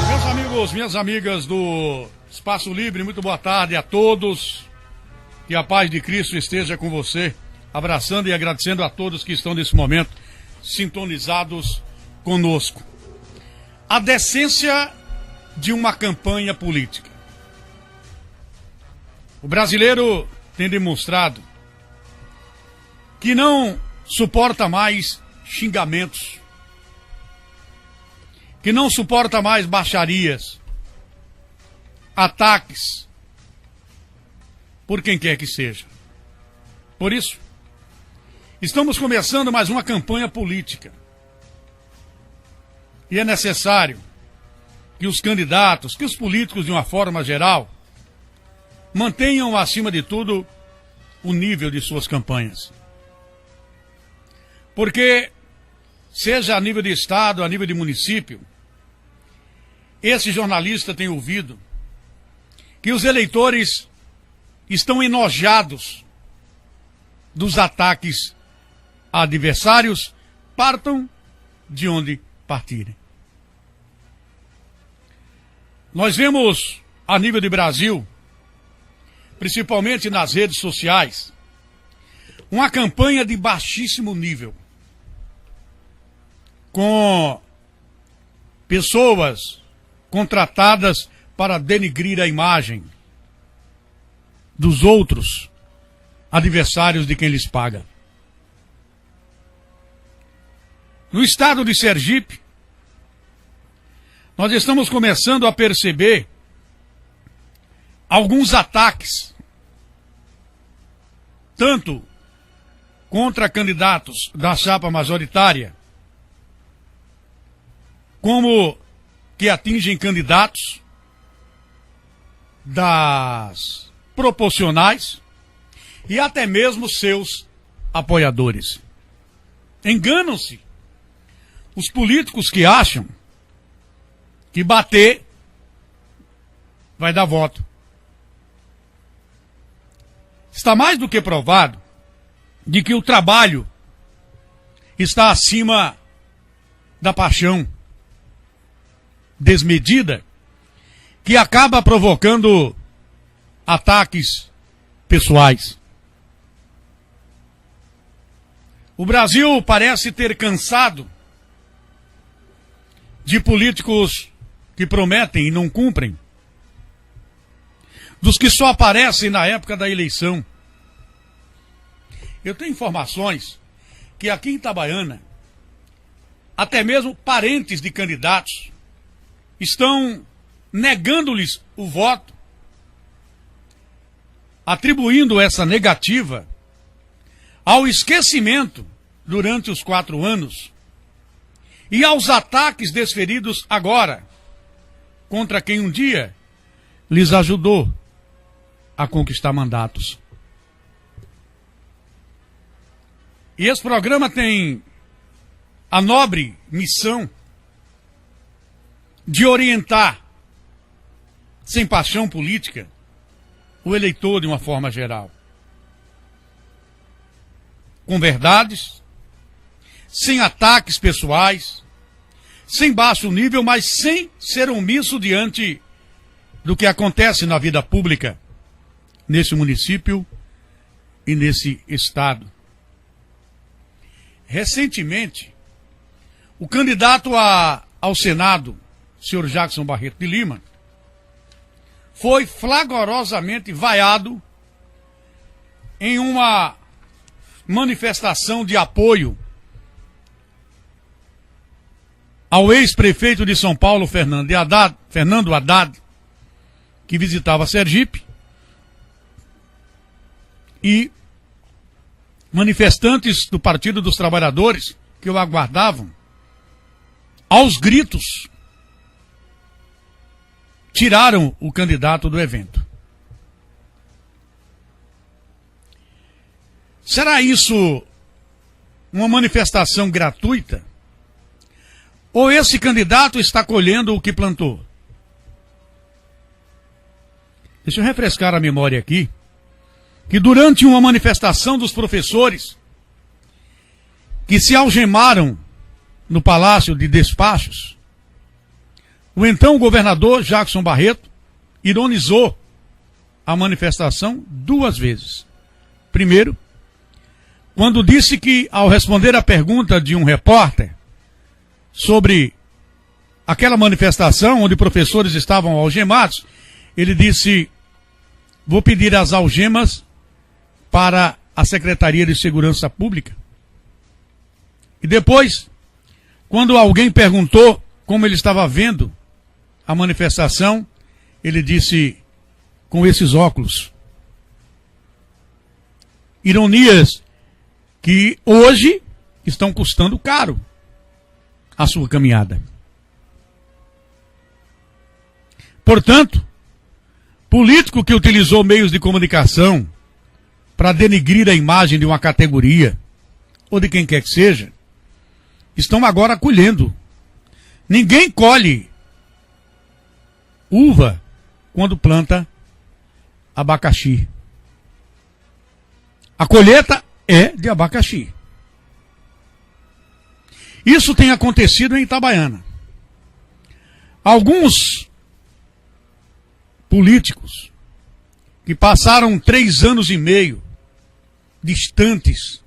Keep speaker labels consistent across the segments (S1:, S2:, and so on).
S1: Meus amigos, minhas amigas do Espaço Livre, muito boa tarde a todos. Que a paz de Cristo esteja com você. Abraçando e agradecendo a todos que estão nesse momento sintonizados conosco. A decência de uma campanha política. O brasileiro tem demonstrado que não suporta mais xingamentos, que não suporta mais baixarias, ataques, por quem quer que seja. Por isso, estamos começando mais uma campanha política. E é necessário que os candidatos, que os políticos de uma forma geral, mantenham acima de tudo o nível de suas campanhas. Porque, seja a nível de estado, a nível de município, esse jornalista tem ouvido que os eleitores estão enojados dos ataques a adversários, partam de onde partirem. Nós vemos, a nível de Brasil, principalmente nas redes sociais, uma campanha de baixíssimo nível, com pessoas contratadas para denigrir a imagem dos outros adversários de quem lhes paga. No estado de Sergipe, nós estamos começando a perceber alguns ataques, tanto contra candidatos da chapa majoritária, como que atingem candidatos das proporcionais e até mesmo seus apoiadores. Enganam-se os políticos que acham que bater vai dar voto. Está mais do que provado de que o trabalho está acima da paixão desmedida, que acaba provocando ataques pessoais. O Brasil parece ter cansado de políticos que prometem e não cumprem, dos que só aparecem na época da eleição. Eu tenho informações que aqui em Itabaiana, até mesmo parentes de candidatos estão negando-lhes o voto, atribuindo essa negativa ao esquecimento durante os 4 anos e aos ataques desferidos agora contra quem um dia lhes ajudou a conquistar mandatos. E esse programa tem a nobre missão de orientar, sem paixão política, o eleitor de uma forma geral. Com verdades, sem ataques pessoais, sem baixo nível, mas sem ser omisso diante do que acontece na vida pública nesse município e nesse estado. Recentemente, o candidato ao Senado, senhor Jackson Barreto de Lima, foi flagrosamente vaiado em uma manifestação de apoio ao ex-prefeito de São Paulo, Fernando Haddad, que visitava Sergipe, e manifestantes do Partido dos Trabalhadores que o aguardavam, aos gritos, tiraram o candidato do evento. Será isso uma manifestação gratuita? Ou esse candidato está colhendo o que plantou? Deixa eu refrescar a memória aqui, que durante uma manifestação dos professores que se algemaram no Palácio de Despachos, O então governador Jackson Barreto ironizou a manifestação 2 vezes. Primeiro, quando disse que, ao responder à pergunta de um repórter sobre aquela manifestação onde professores estavam algemados, ele disse: vou pedir as algemas para a Secretaria de Segurança Pública. E depois, quando alguém perguntou como ele estava vendo a manifestação, ele disse: com esses óculos. Ironias que hoje estão custando caro a sua caminhada. Portanto, político que utilizou meios de comunicação para denigrir a imagem de uma categoria, ou de quem quer que seja, estão agora colhendo. Ninguém colhe uva quando planta abacaxi. A colheita é de abacaxi. Isso tem acontecido em Itabaiana. Alguns políticos que passaram 3 anos e meio distantes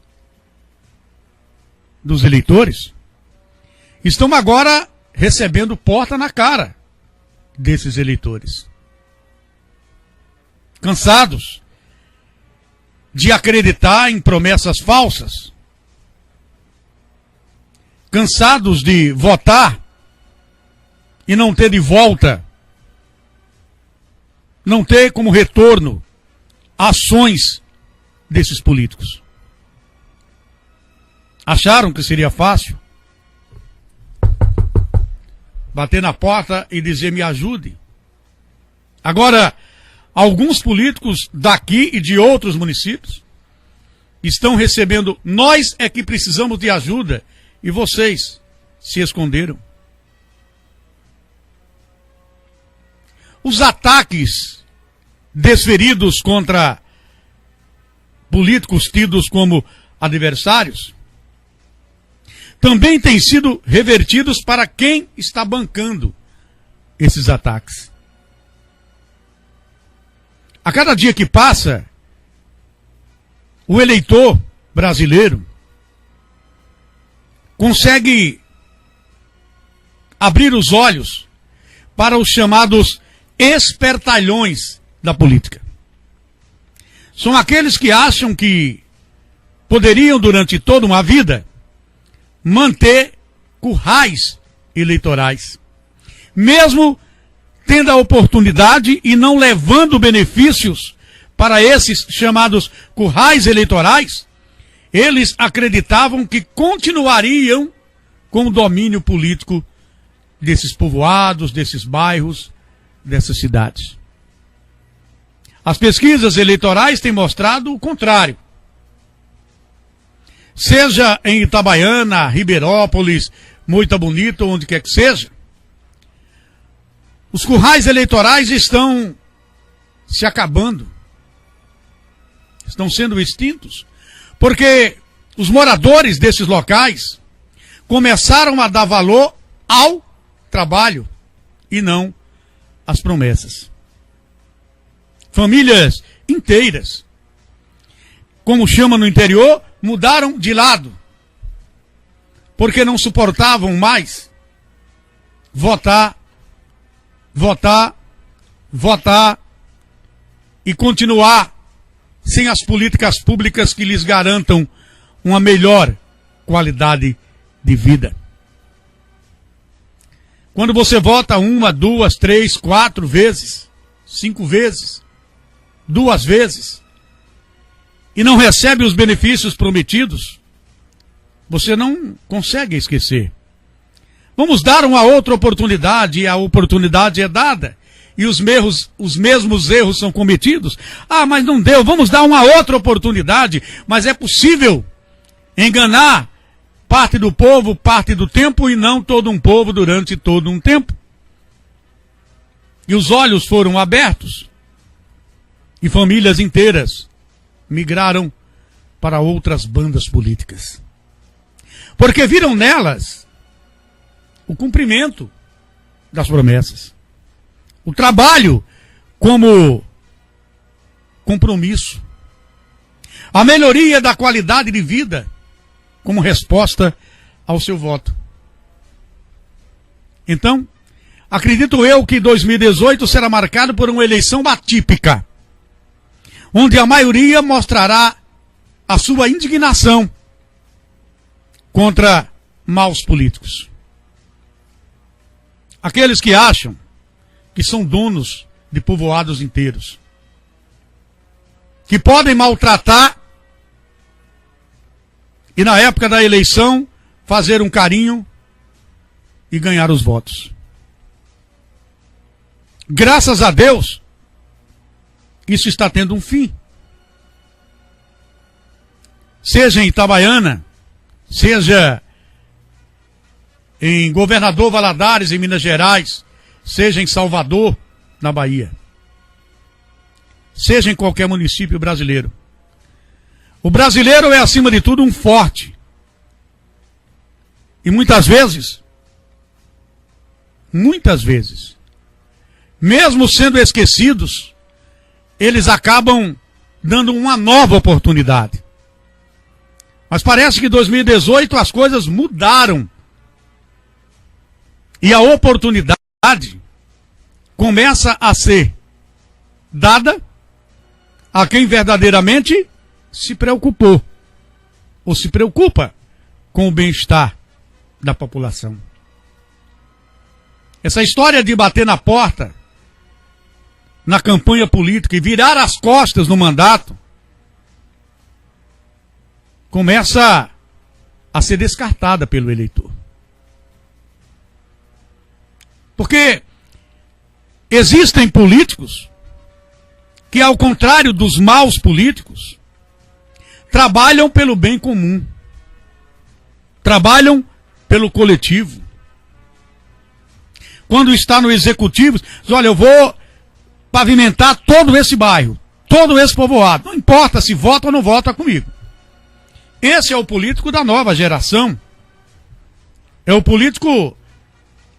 S1: dos eleitores estão agora recebendo porta na cara desses eleitores. Cansados de acreditar em promessas falsas. Cansados de votar e não ter de volta, não ter como retorno ações desses políticos. Acharam que seria fácil bater na porta e dizer: me ajude. Agora, alguns políticos daqui e de outros municípios estão recebendo: nós é que precisamos de ajuda, e vocês se esconderam. Os ataques desferidos contra políticos tidos como adversários também têm sido revertidos para quem está bancando esses ataques. A cada dia que passa, o eleitor brasileiro consegue abrir os olhos para os chamados espertalhões da política. São aqueles que acham que poderiam, durante toda uma vida, manter currais eleitorais, mesmo tendo a oportunidade e não levando benefícios para esses chamados currais eleitorais. Eles acreditavam que continuariam com o domínio político desses povoados, desses bairros, dessas cidades. As pesquisas eleitorais têm mostrado o contrário. Seja em Itabaiana, Ribeirópolis, Moita Bonita, onde quer que seja, os currais eleitorais estão se acabando. Estão sendo extintos. Porque os moradores desses locais começaram a dar valor ao trabalho e não às promessas. Famílias inteiras, como chama no interior, mudaram de lado, porque não suportavam mais votar e continuar sem as políticas públicas que lhes garantam uma melhor qualidade de vida. Quando você vota 1, 2, 3, 4 vezes, 5 vezes, 2 vezes, e não recebe os benefícios prometidos, você não consegue esquecer. Vamos dar uma outra oportunidade, e a oportunidade é dada, e os mesmos erros são cometidos. Ah, mas não deu, vamos dar uma outra oportunidade, mas é possível enganar parte do povo, parte do tempo, e não todo um povo durante todo um tempo. E os olhos foram abertos, e famílias inteiras migraram para outras bandas políticas. Porque viram nelas o cumprimento das promessas. O trabalho como compromisso. A melhoria da qualidade de vida como resposta ao seu voto. Então, acredito eu que 2018 será marcado por uma eleição atípica, onde a maioria mostrará a sua indignação contra maus políticos. Aqueles que acham que são donos de povoados inteiros, que podem maltratar e na época da eleição fazer um carinho e ganhar os votos. Graças a Deus, isso está tendo um fim. Seja em Itabaiana, seja em Governador Valadares, em Minas Gerais, seja em Salvador, na Bahia, seja em qualquer município brasileiro. O brasileiro é, acima de tudo, um forte. E muitas vezes, mesmo sendo esquecidos, eles acabam dando uma nova oportunidade. Mas parece que em 2018 as coisas mudaram. E a oportunidade começa a ser dada a quem verdadeiramente se preocupou ou se preocupa com o bem-estar da população. Essa história de bater na porta na campanha política e virar as costas no mandato começa a ser descartada pelo eleitor. Porque existem políticos que, ao contrário dos maus políticos, trabalham pelo bem comum, trabalham pelo coletivo. Quando está no executivo, diz, olha, eu vou pavimentar todo esse bairro, todo esse povoado, não importa se vota ou não vota comigo. Esse é o político da nova geração. É o político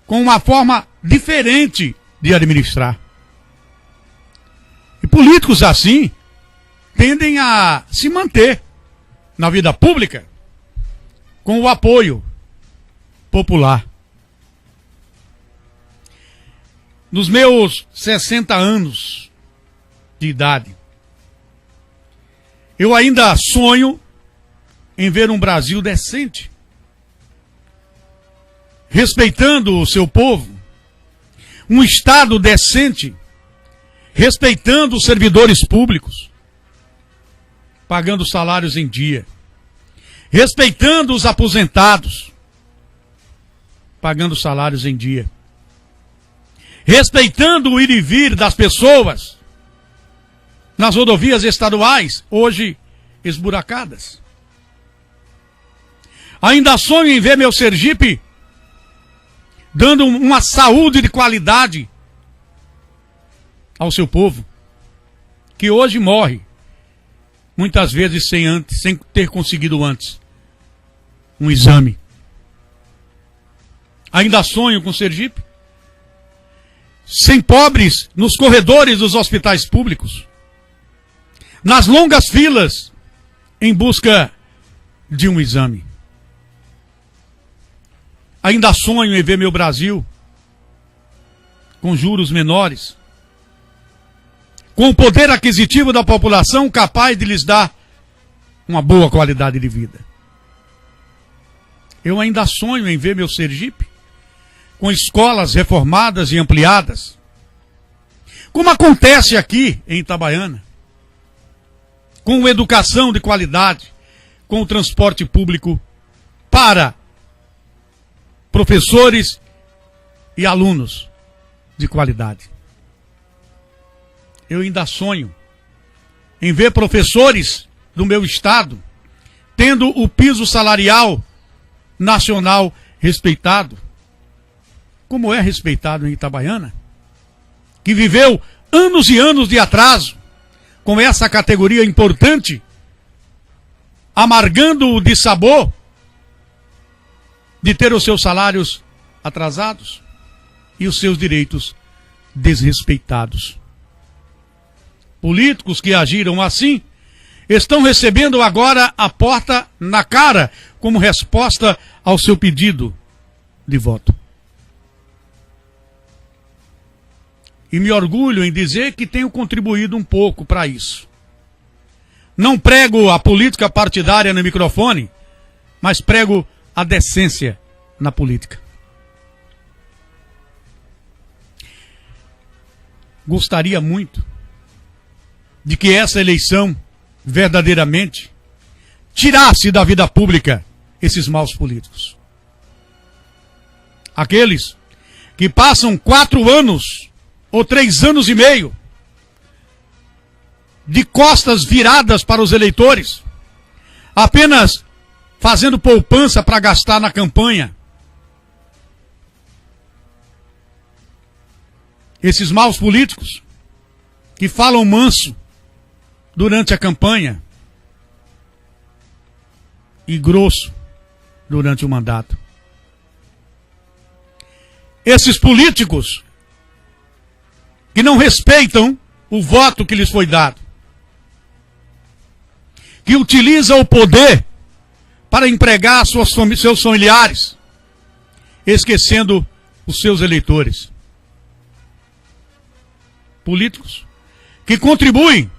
S1: com uma forma diferente de administrar. E políticos assim tendem a se manter na vida pública com o apoio popular. Nos meus 60 anos de idade, eu ainda sonho em ver um Brasil decente, respeitando o seu povo, um Estado decente, respeitando os servidores públicos, pagando salários em dia, respeitando os aposentados, pagando salários em dia, respeitando o ir e vir das pessoas nas rodovias estaduais, hoje esburacadas. Ainda sonho em ver meu Sergipe dando uma saúde de qualidade ao seu povo, que hoje morre, muitas vezes sem ter conseguido antes um exame. Ainda sonho com Sergipe sem pobres nos corredores dos hospitais públicos, nas longas filas em busca de um exame. Ainda sonho em ver meu Brasil com juros menores, com o poder aquisitivo da população capaz de lhes dar uma boa qualidade de vida. Eu ainda sonho em ver meu Sergipe com escolas reformadas e ampliadas, como acontece aqui em Itabaiana, com educação de qualidade, com o transporte público para professores e alunos de qualidade. Eu ainda sonho em ver professores do meu estado tendo o piso salarial nacional respeitado, como é respeitado em Itabaiana, que viveu anos e anos de atraso com essa categoria importante, amargando o dissabor de ter os seus salários atrasados. e os seus direitos desrespeitados. Políticos que agiram assim estão recebendo agora a porta na cara como resposta ao seu pedido de voto. E me orgulho em dizer que tenho contribuído um pouco para isso. Não prego a política partidária no microfone, mas prego a decência na política. Gostaria muito de que essa eleição verdadeiramente tirasse da vida pública esses maus políticos. Aqueles que passam 4 anos ou 3 anos e meio de costas viradas para os eleitores, apenas fazendo poupança para gastar na campanha. Esses maus políticos que falam manso durante a campanha e grosso durante o mandato. Esses políticos que não respeitam o voto que lhes foi dado, que utilizam o poder para empregar seus familiares, esquecendo os seus eleitores. Políticos que contribuem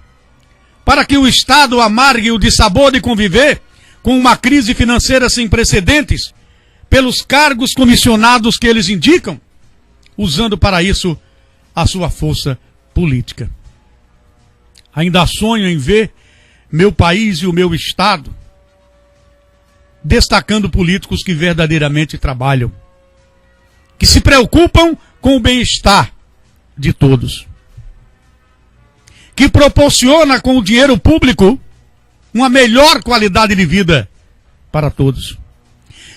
S1: para que o Estado amargue o dissabor de conviver com uma crise financeira sem precedentes, pelos cargos comissionados que eles indicam, usando para isso a sua força política. Ainda sonho em ver meu país e o meu Estado destacando políticos que verdadeiramente trabalham, que se preocupam com o bem-estar de todos, que proporciona com o dinheiro público uma melhor qualidade de vida para todos.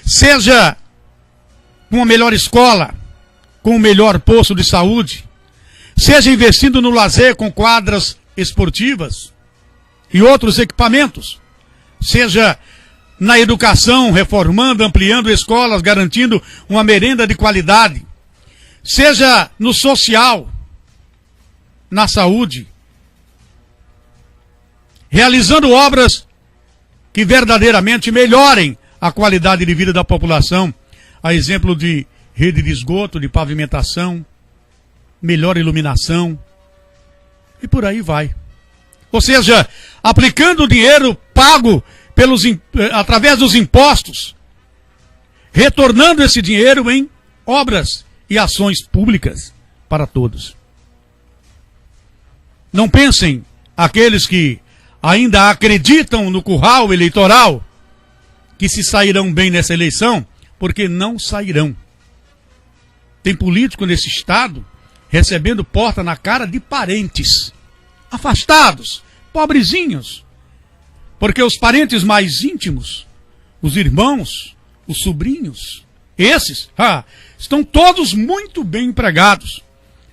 S1: Seja com uma melhor escola, com um melhor posto de saúde, seja investindo no lazer com quadras esportivas e outros equipamentos, seja na educação, reformando, ampliando escolas, garantindo uma merenda de qualidade, seja no social, na saúde, realizando obras que verdadeiramente melhorem a qualidade de vida da população, a exemplo de rede de esgoto, de pavimentação, melhor iluminação, e por aí vai. Ou seja, aplicando o dinheiro pago através dos impostos, retornando esse dinheiro em obras e ações públicas para todos. Não pensem aqueles que ainda acreditam no curral eleitoral que se sairão bem nessa eleição, porque não sairão. Tem político nesse estado recebendo porta na cara de parentes, afastados, pobrezinhos, porque os parentes mais íntimos, os irmãos, os sobrinhos, esses estão todos muito bem empregados,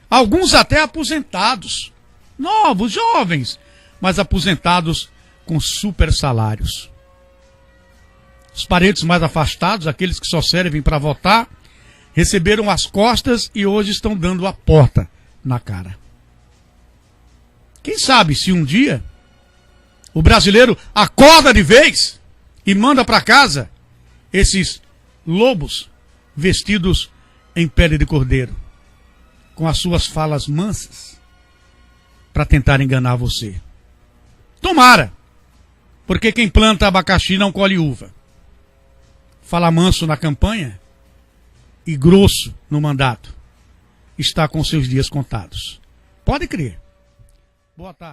S1: alguns até aposentados, novos, jovens, mas aposentados com super salários. Os parentes mais afastados, aqueles que só servem para votar, receberam as costas e hoje estão dando a porta na cara. Quem sabe se um dia o brasileiro acorda de vez e manda para casa esses lobos vestidos em pele de cordeiro, com as suas falas mansas, para tentar enganar você. Tomara, porque quem planta abacaxi não colhe uva. Fala manso na campanha e grosso no mandato, está com seus dias contados. Pode crer. Boa tarde.